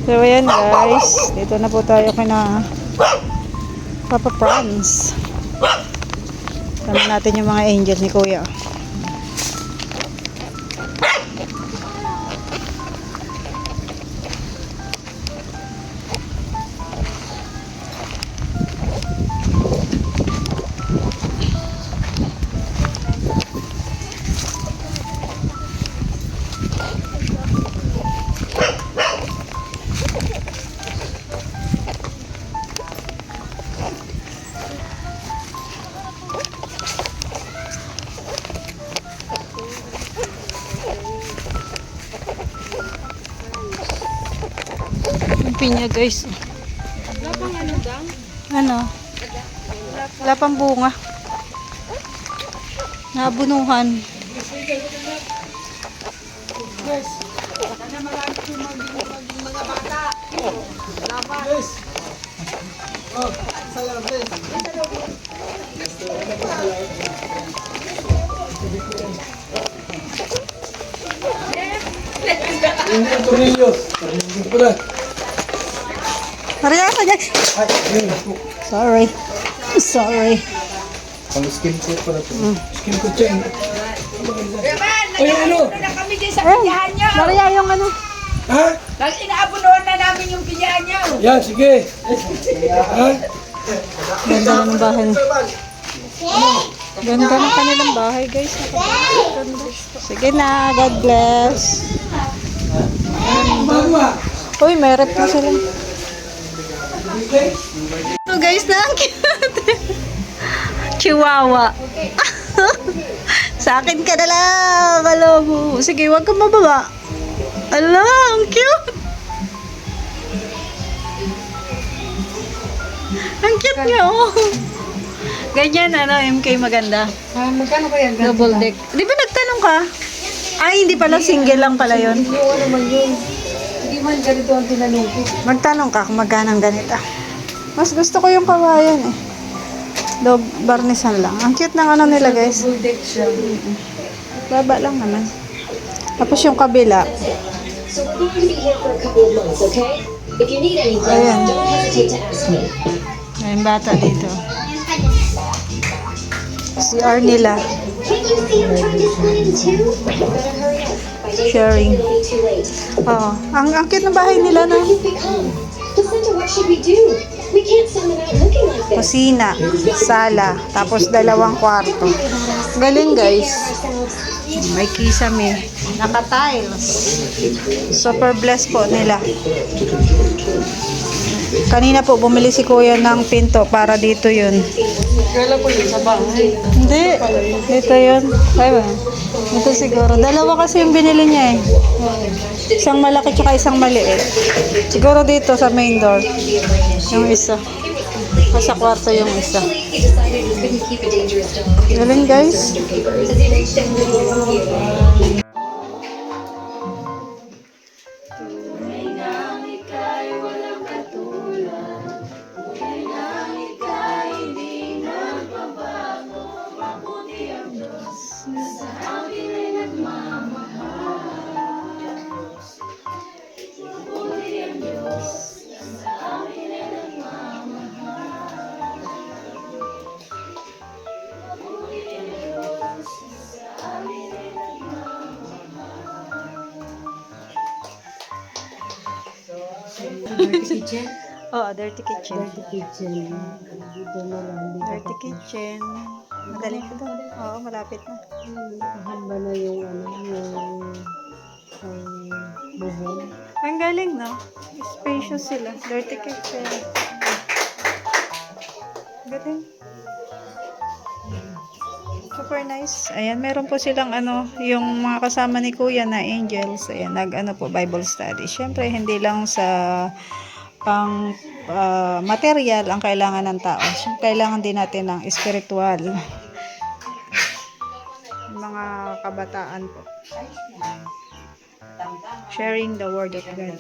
So ayan guys, dito na po tayo kina Papa Franz. Tama natin yung mga angel ni Kuya. Pinya guys. Wala pang ano dang? Ano? Wala pang bunga. Nabunuhan. Yes. Sana marami yung maging mga bata. Laban. Yes. Oh, salamat. Hindi ang tornillos. Tornillos pala. Maria ka dyan. Sorry. Sorry. Pang skin coat pala ito. Skin coat yan. Ay, ano? Na kami din sa pinyahan nyo. Maria yung ano. Ha? Inaabunuhan na namin yung pinyahan nyo. Yan, sige. Ha? Ganda na ng bahay. Ganda ng kanilang bahay guys. Ganda. Sige na. God bless. Uy, may rep na sila. So guys, na ang cute. Chihuahua. Sa akin ka na lang. Alam mo. Sige, huwag kang mababa. Alam, ang cute. Ang cute niya, oh. Ganyan, ano, MK maganda. Magkano kaya? Double deck. Di ba nagtanong ka? Ay, hindi pala. Single lang pala yun. Yung ano man yun. Hindi man ganito ang tinanong ko. Magtanong ka kung magkano ang ganito. Mas gusto ko yung kawayan eh. Dog barnisan lang. Ang cute ng ano nila guys. Double deck siya. Baba lang naman. Tapos yung kabila. So we're going to be here for a couple of months, okay? If you need anything, Ayan. don't hesitate to ask me. May bata dito. CR nila. Can't you see I'm trying to swim too? Better hurry up. By day's Sharing. end, it'll be too late. Oo. Ang cute ng bahay nila na. You've become. Placenta, what should we do? We can't send them out looking like this. Kusina, sala, tapos dalawang kwarto. Galing guys. May kisame. Naka-tiles. Super blessed po nila. Kanina po bumili si Kuya ng pinto para dito yun. Kala ko yun sa bahay. Hindi. Dito yun. Ay ba? Ito siguro. Dalawa kasi yung binili niya eh. Isang malaki tsaka isang maliit. Siguro dito sa main door. Yung isa. Sa kwarto yung isa. He decided he couldn't keep a dangerous dog. Galing guys. As he reached down to the kitchen. Oh, dirty kitchen. Kitchen. Dito na lang. Dirty kitchen. Madali ko doon. Oo, malapit na. Hamba na yung ano, yung buhon. Ang galing, no? Spacious sila. Dirty kitchen. Galing. Super nice. Ayan, meron po silang ano, yung mga kasama ni Kuya na angels. Ayan, nag-ano po, Bible study. Siyempre, hindi lang sa pang material ang kailangan ng tao. Kailangan din natin ng spiritual. Mga kabataan po. Sharing the word of God.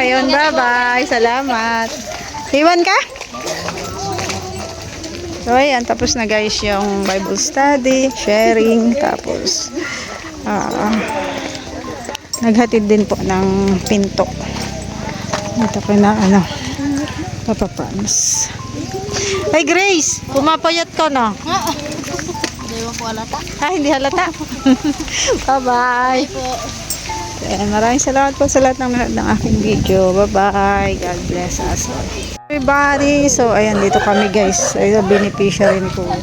Ayun, bye-bye. Salamat. Iwan ka? So, ayan, tapos na guys yung Bible study, sharing, tapos naghatid din po ng pinto. Ito ko na, Papa Franz. Ay, Grace, pumapayat ka na. Hindi mo po alata. Hindi halata. Bye-bye. Ayan, maraming salamat po sa lahat ng nanood ng aking video. Bye-bye. God bless us all. Everybody. So, ayan, dito kami guys. Ito, beneficiary ni Kuya.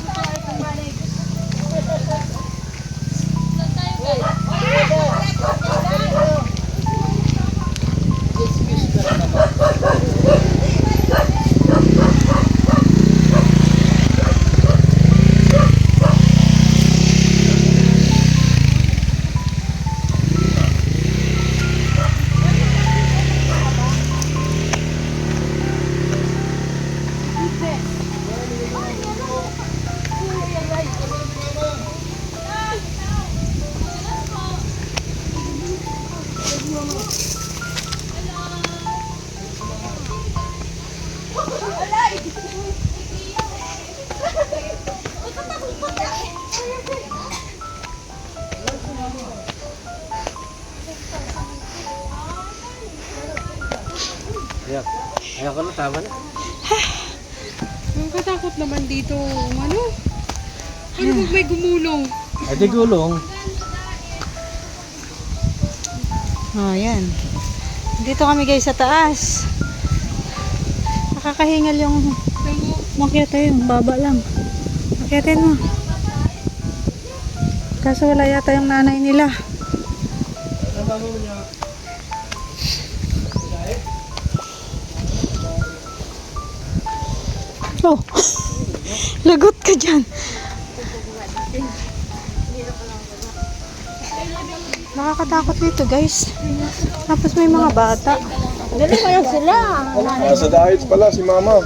Ayaw ko na, tama na. Ang katakot naman dito, ano? Ano pag may gumulong? Ay, di gulong. Ayan. Dito kami guys sa taas. Nakakahingal yung makyat tayo. Baba lang. Makyatin mo. Kaso wala yata yung nanay nila. Oh, lagot ka dyan. Nakakatakot dito guys. Tapos may mga bata. Nasa diet pala si mama.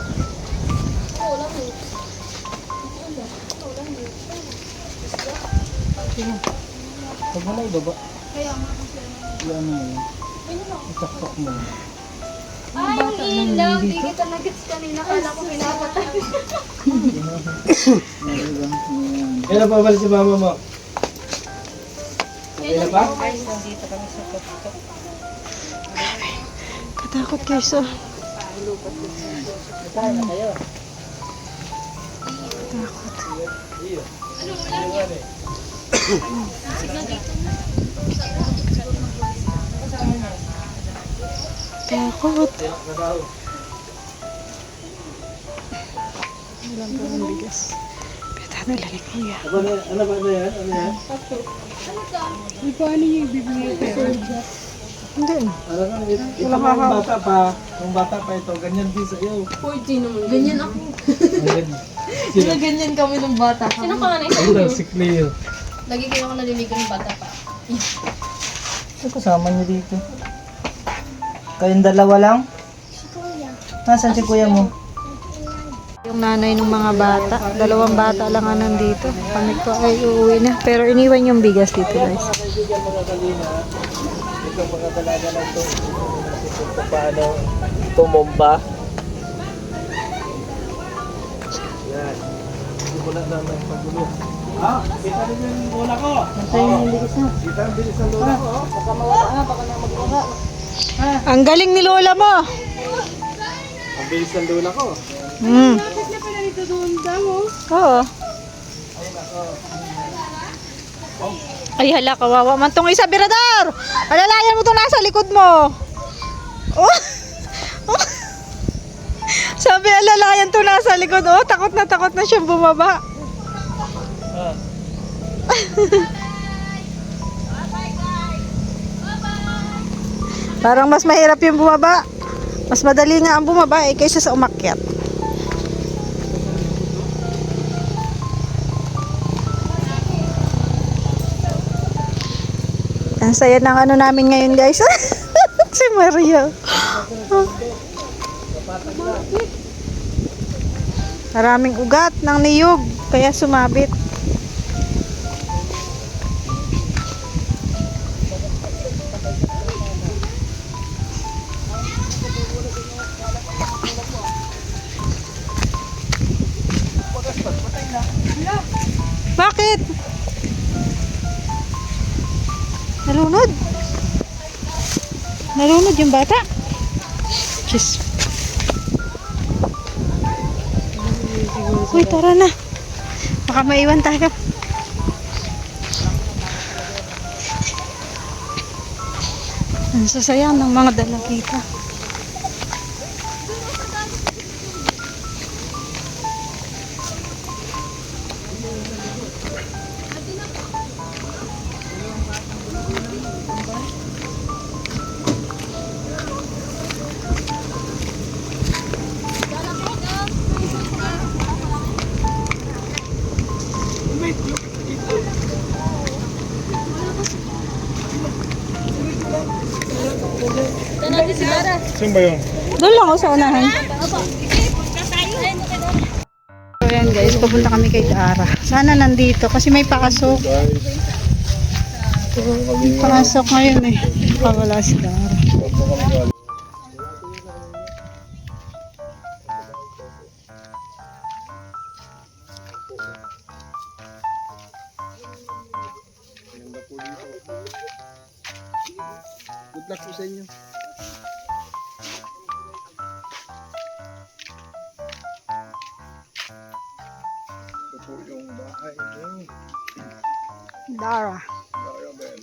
Pag wala ibaba. Yan na yun. Itakpak mo. Kailan pa balik si mama mo? Kailan pa? Katakot guys oh. Takot. Ilang po ang bigas. Peta na lang ni Kuya. Ano ba yan? Ano yan? Di pa ano yung bibigay ko? Hindi. Alam mo, ito yung bata pa. Yung bata pa ito, ganyan din sa iyo. Ganyan ako. Sino ganyan kami ng bata? Sino pa nga na Ito, si Cleo. Lagi kayo ako naliligan ng bata pa. Ito kasama niyo dito. Kayong dalawa lang? Si Kuya. Nasaan si Kuya mo? Yung nanay ng mga bata. 2 bata lang ang nandito. Kami po ay uuwi na. Pero iniwan yung bigas dito guys. Kaibigan mga kalina, ito mga dalaga na ito. Kung paano tumumba. Yan. Hindi ko na naman pagulo. Kita rin yung lola ko. Kita ang bilis ng lola ko. Baka mawala na, baka na magwala. Ang galing ni Lola mo. Ang bilis ng lola ko. Bakit na pala dito doon damo? Oo. Ay hala, kawawa man tong isa, Birador! Alalayan mo tong nasa likod mo. Oh. Sabi alalayan to nasa likod. Oh, takot na siyang bumaba. Parang mas mahirap yung bumaba. Mas madali nga ang bumaba kaysa sa umakyat. Ang saya ng ano namin ngayon guys. Si Maria. Maraming ugat ng niyog kaya sumabit. Nalunod yung bata. Diyos. Uy, tara na. Baka maiwan tayo. Ang sasayang ng mga dalagita. Saan ba yun? Doon lang ako sa unahan. So yan guys, pupunta kami kay Dara. Sana nandito kasi may pasok. May pasok ngayon eh. Pawala si Dara. Good luck po sa inyo. Ito po yung bahay ni Dara. Darabel.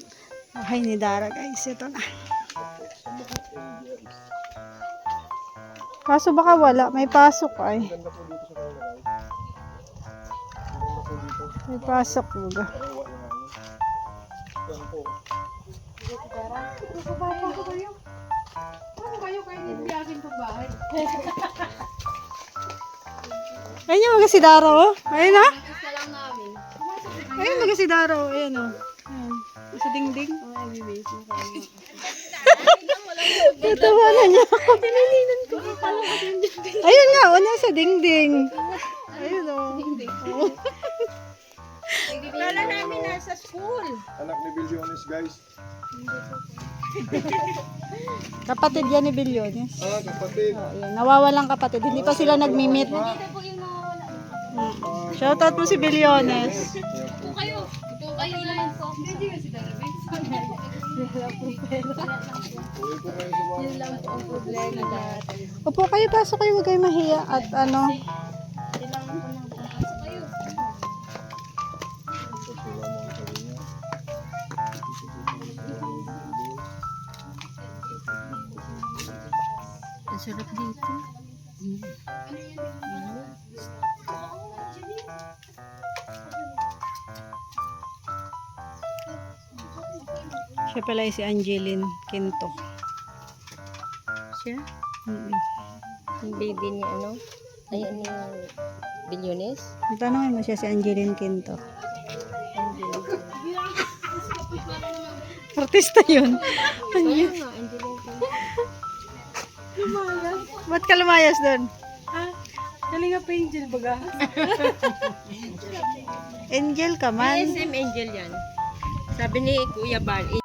Bahay ni Dara guys. Ito na. Sa mga angels. Kaso baka wala. May pasok ay. Ganda po dito sa kanila guys. Ganda po dito. May pasok baga. Kawawa yung hangin. Yan po. Ano kayo kayo biyakin sa bahay? Ayun yung mga si Dara oh. Ayun na. Isa lang namin. Ayun mga si Dara oh. Ayun oh. Ayun. Sa dingding. Ay, waiting pa. Tatawanan niya ako. Tinininan ko. Ayun nga, una sa dingding. Ayun o. Kala namin nasa school. Anak ni Bilyones guys. Kapatid yan ni Bilyones. Ah, kapatid. Ayun, nawawalang kapatid. Hindi pa sila nagmi-meet. Shoutout mo si Bilyones. Ito kayo naman po. Hindi ba si Darabel? Uwi po kayo sa bahay. Yun lang po ang problema dati. Opo kayo, pasok kayo. Huwag kayo mahiya. At ano, Ang sarap dito. siya pala ay si Angeline Quinto. Siya? Mm-mm. Yung baby ni ano? Ayan ni Bilyones? Tanongin mo siya si Angeline Quinto. Artista yun. Kaya nga, Angeline. Ba't ka lumayas doon? Kalinga pa angel baga. Angel ka man. SM Angel yan. Sabi ni Kuya Bal,